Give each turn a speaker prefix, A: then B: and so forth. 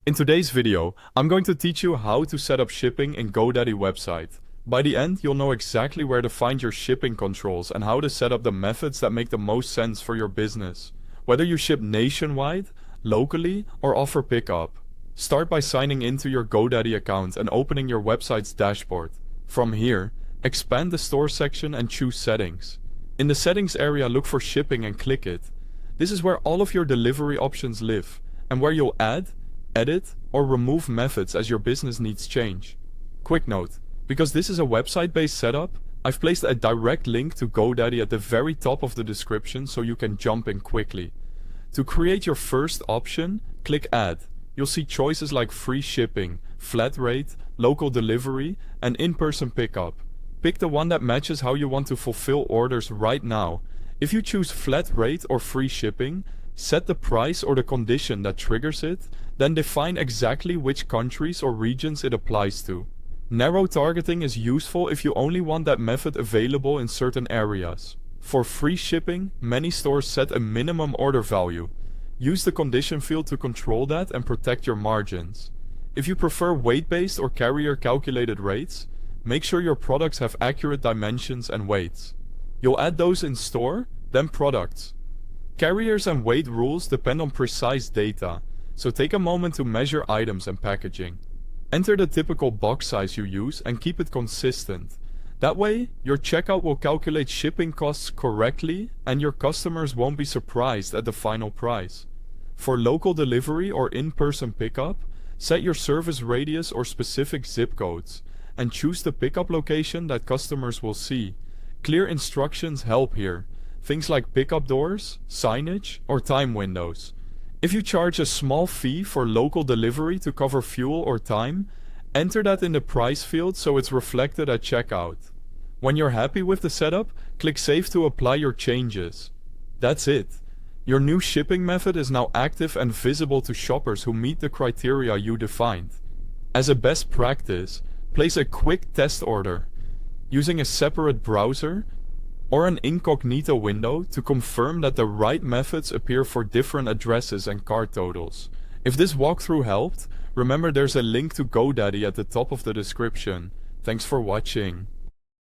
A: In today's video, I'm going to teach you how to set up shipping in GoDaddy website. By the end, you'll know exactly where to find your shipping controls and how to set up the methods that make the most sense for your business. Whether you ship nationwide, locally, or offer pickup. Start by signing into your GoDaddy account and opening your website's dashboard. From here, expand the store section and choose settings. In the settings area, look for shipping and click it. This is where all of your delivery options live and where you'll add, edit, or remove methods as your business needs change. Quick note, because this is a website-based setup, I've placed a direct link to GoDaddy at the very top of the description so you can jump in quickly. To create your first option, click Add. You'll see choices like free shipping, flat rate, local delivery, and in-person pickup. Pick the one that matches how you want to fulfill orders right now. If you choose flat rate or free shipping, set the price or the condition that triggers it, then define exactly which countries or regions it applies to. Narrow targeting is useful if you only want that method available in certain areas. For free shipping, many stores set a minimum order value. Use the condition field to control that and protect your margins. If you prefer weight-based or carrier-calculated rates, make sure your products have accurate dimensions and weights. You'll add those in store, then products. Carriers and weight rules depend on precise data, so take a moment to measure items and packaging. Enter the typical box size you use and keep it consistent. That way, your checkout will calculate shipping costs correctly and your customers won't be surprised at the final price. For local delivery or in-person pickup, set your service radius or specific zip codes and choose the pickup location that customers will see. Clear instructions help here. Things like pickup doors, signage, or time windows. If you charge a small fee for local delivery to cover fuel or time, enter that in the price field so it's reflected at checkout. When you're happy with the setup, click Save to apply your changes. That's it. Your new shipping method is now active and visible to shoppers who meet the criteria you defined. As a best practice, place a quick test order using a separate browser or an incognito window to confirm that the right methods appear for different addresses and cart totals. If this walkthrough helped, remember there's a link to GoDaddy at the top of the description. Thanks for watching.